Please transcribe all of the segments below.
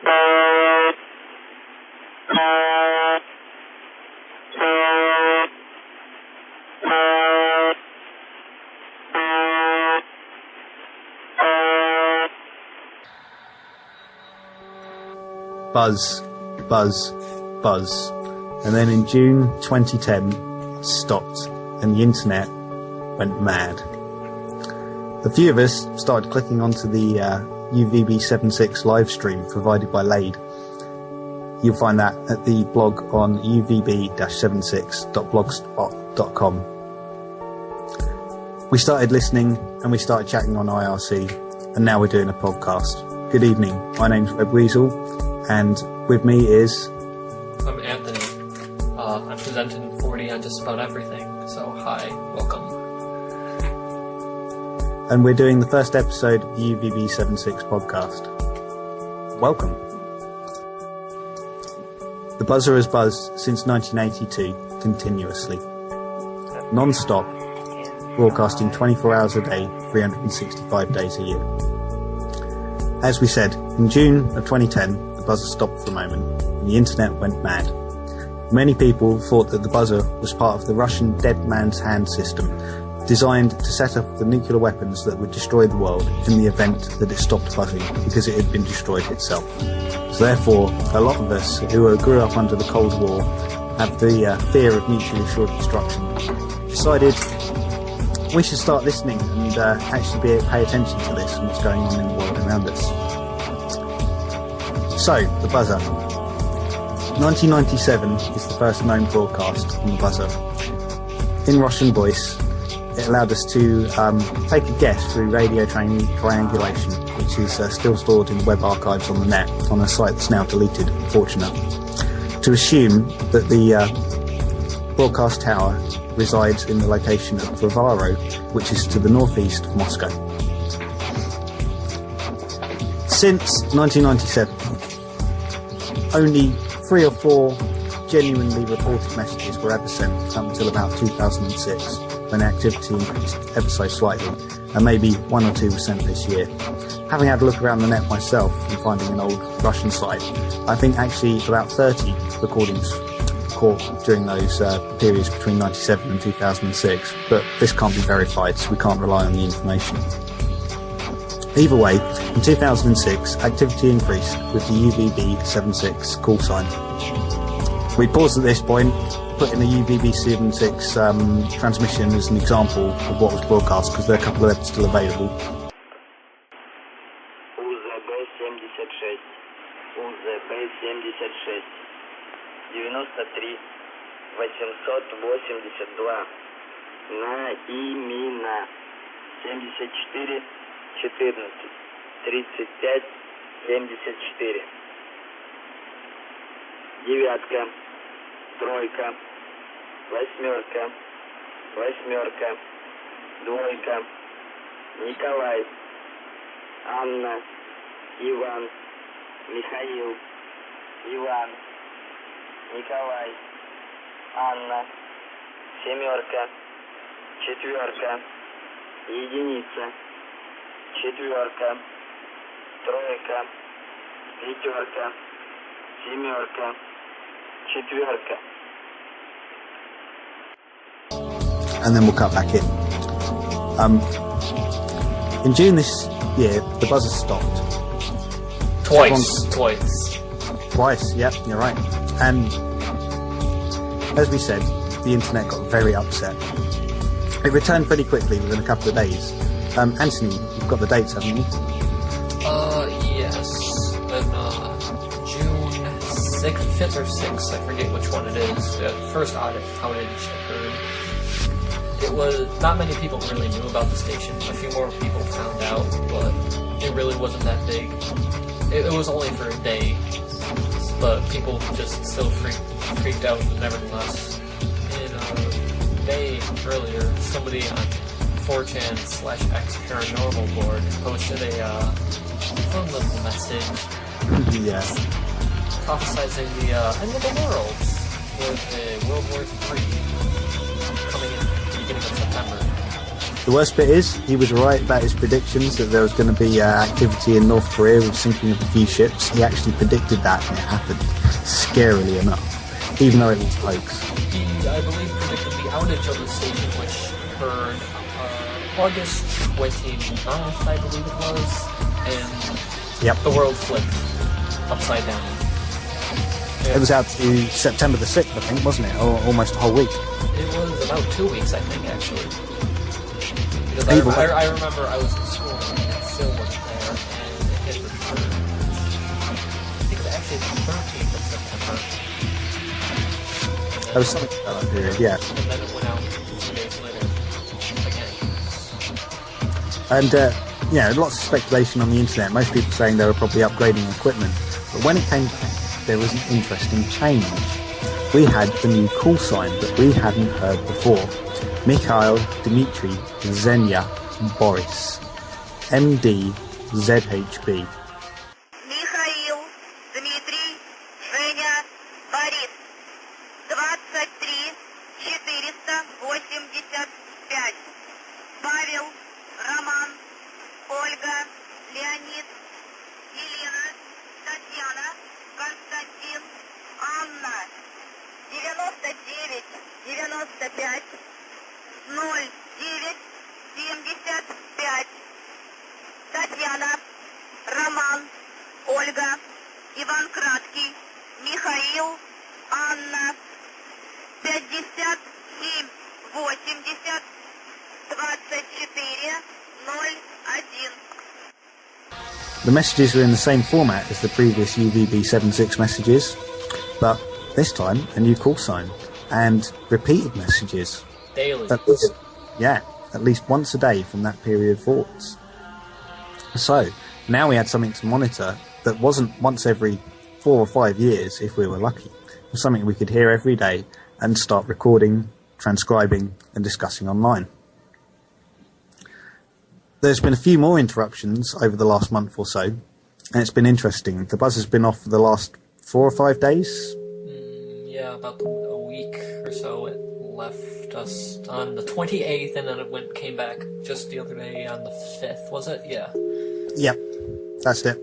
Buzz, buzz, buzz. And then in June 2010, it stopped and the internet went mad. A few of us started clicking onto the UVB-76 live stream provided by Lade. You'll find that at the blog on UVB-76.blogspot.com. We started listening and we started chatting on IRC, and now we're doing a podcast. Good evening, my name's Webweasel, and with me is... I'm Anthony. I'm presenting 40 on just about everything, so hi, welcome. And we're doing the first episode of the UVB-76 podcast. Welcome. The buzzer has buzzed since 1982, continuously. Non-stop, broadcasting 24 hours a day, 365 days a year. As we said, in June of 2010, the buzzer stopped for a moment, and the internet went mad. Many people thought that the buzzer was part of the Russian dead man's hand system, designed to set up the nuclear weapons that would destroy the world in the event that it stopped buzzing because it had been destroyed itself. So therefore, a lot of us who grew up under the Cold War have the fear of mutually assured destruction, decided we should start listening and actually pay attention to this and what's going on in the world around us. So, the buzzer. 1997 is the first known broadcast on the buzzer. In Russian voice, it allowed us to take a guess through radio triangulation, which is still stored in web archives on the net, on a site that's now deleted, unfortunately, to assume that the broadcast tower resides in the location of Varvaro, which is to the northeast of Moscow. Since 1997, only 3 or 4 genuinely reported messages were ever sent up until about 2006, when activity increased ever so slightly, and maybe 1 or 2 were sent this year. Having had a look around the net myself and finding an old Russian site, I think actually about 30 recordings caught during those periods between 97 and 2006, but this can't be verified, so we can't rely on the information. Either way, in 2006, activity increased with the UVB-76 call sign. We paused at this point, put in the UVB-76 transmission as an example of what was broadcast, because there are a couple of them still available. UVB-76, UVB-76, 93 882, на имена 74 14 35 74. Девятка, тройка, восьмерка, восьмерка, двойка, Николай, Анна, Иван, Михаил, Иван, Николай, Анна, семерка, четверка, единица, четверка, тройка, пятерка, семерка, четверка. And then we'll cut back in. In June this year, the buzzer stopped. Twice, yep, you're right. And as we said, the internet got very upset. It returned pretty quickly within a couple of days. Anthony, you've got the dates, haven't you? Yes. In June 6th, 5th or 6th, I forget which one it is. The first outage occurred. It was, not many people really knew about the station. A few more people found out, but it really wasn't that big. It was only for a day, but people just still freaked out nevertheless. In May earlier, somebody on 4chan/X Paranormal board posted a fun little message prophesizing the end of the world with World War III coming in the beginning of September. The worst bit is, he was right about his predictions that there was going to be activity in North Korea with sinking of a few ships. He actually predicted that, and it happened, scarily enough, even though it was a hoax. He, I believe, predicted the outage of the station, which occurred August 29th, I believe it was, and the world flipped upside down. It was out to September the 6th, I think, wasn't it? Or almost a whole week. It was about 2 weeks, I think, actually. Because I remember I was in school and Phil wasn't there, and it returned. I think it was actually the 13th of September. There was something about that period, yeah. And then it went out 2 days later, again. And, lots of speculation on the internet. Most people saying they were probably upgrading equipment. But when it came back, there was an interesting change. We had the new call sign that we hadn't heard before. Mikhail, Dmitry, Zhenya, Boris. MD, ZHB. Михаил, Дмитрий, Женя, Борис. 23 485. Павел, Роман, Ольга, Леонид, Елена, Татьяна, Константин, Анна. 99 95 09 75. Татьяна, Роман, Ольга, Иван Краткий, Михаил, Анна. 57 80 24 01. The messages were in the same format as the previous UVB-76 messages, but this time a new call sign and repeated messages. Daily. At least once a day from that period forwards. So, now we had something to monitor that wasn't once every 4 or 5 years, if we were lucky. It was something we could hear every day and start recording, transcribing, and discussing online. There's been a few more interruptions over the last month or so, and it's been interesting. The buzz has been off for the last 4 or 5 days. Yeah, about a week or so. It left us on the 28th, and then it came back just the other day on the 5th, was it? Yeah. Yep, that's it.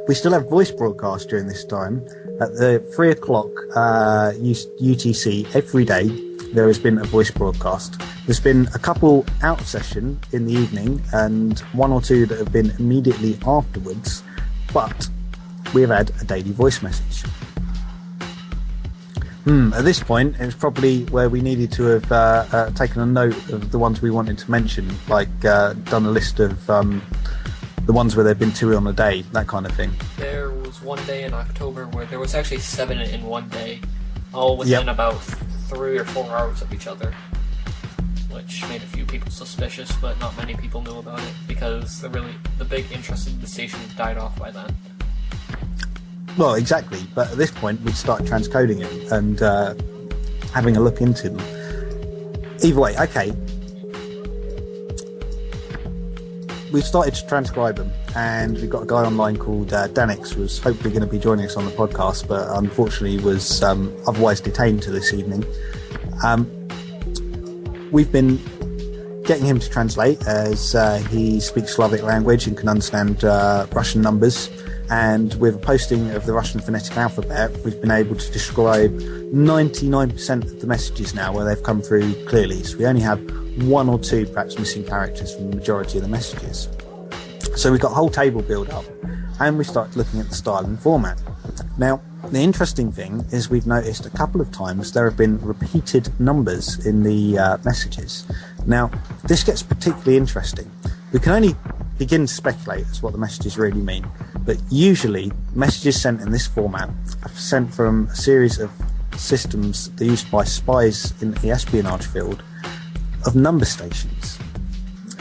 We still have voice broadcast during this time. At the 3 o'clock UTC every day, there has been a voice broadcast. There's been a couple out session in the evening and 1 or 2 that have been immediately afterwards, but we have had a daily voice message. At this point, it was probably where we needed to have taken a note of the ones we wanted to mention, like done a list of the ones where there have been 2 on a day, that kind of thing. There was one day in October where there was actually 7 in one day, all within about 3 or 4 hours of each other, which made a few people suspicious, but not many people knew about it because the big interest in the station died off by then. Well, exactly, but at this point we'd start transcoding it and having a look into them. Either way, okay. We've started to transcribe them, and we've got a guy online called Danix, who was hopefully going to be joining us on the podcast, but unfortunately was otherwise detained to this evening. We've been getting him to translate, as he speaks Slavic language and can understand Russian numbers. And with a posting of the Russian phonetic alphabet, we've been able to describe 99% of the messages now where they've come through clearly. So we only have 1 or 2 perhaps missing characters from the majority of the messages. So we've got a whole table built up, and we started looking at the style and format. Now, the interesting thing is we've noticed a couple of times there have been repeated numbers in the messages. Now, this gets particularly interesting. We can only begin to speculate as what the messages really mean, but usually messages sent in this format are sent from a series of systems that are used by spies in the espionage field of number stations.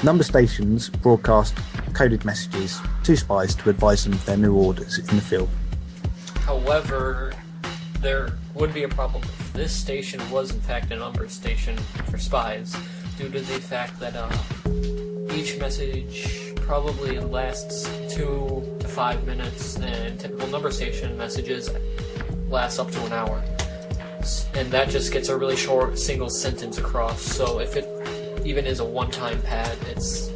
Number stations broadcast coded messages to spies to advise them of their new orders in the field. However, there would be a problem if this station was in fact a number station for spies, due to the fact that each message probably lasts 2 to 5 minutes, and typical number station messages last up to an hour. And that just gets a really short single sentence across, so if even is a one-time pad, it's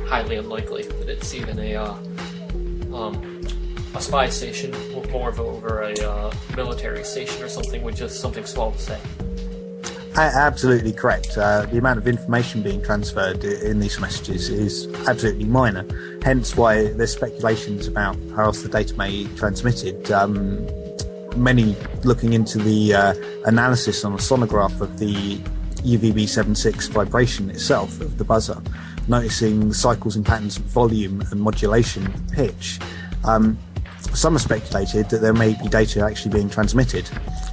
highly unlikely that it's even a spy station, more of over a military station or something with just something small to say. Absolutely correct. The amount of information being transferred in these messages is absolutely minor. Hence why there's speculations about how else the data may be transmitted. Many looking into the analysis on a sonograph of the UVB-76 vibration itself, of the buzzer, noticing cycles and patterns of volume and modulation of pitch. Some have speculated that there may be data actually being transmitted.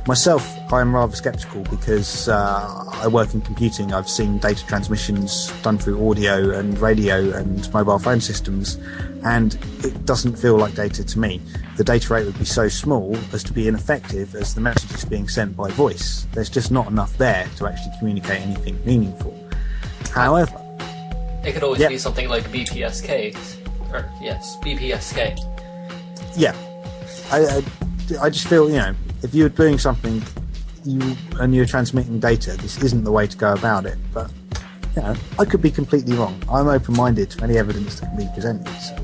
Myself, I am rather sceptical because I work in computing. I've seen data transmissions done through audio and radio and mobile phone systems, and it doesn't feel like data to me. The data rate would be so small as to be ineffective as the messages being sent by voice. There's just not enough there to actually communicate anything meaningful. However, it could always be something like BPSK, or yes, BPSK. Yeah, I just feel, if you're doing something and you're transmitting data, this isn't the way to go about it. But I could be completely wrong. I'm open-minded to any evidence that can be presented. So.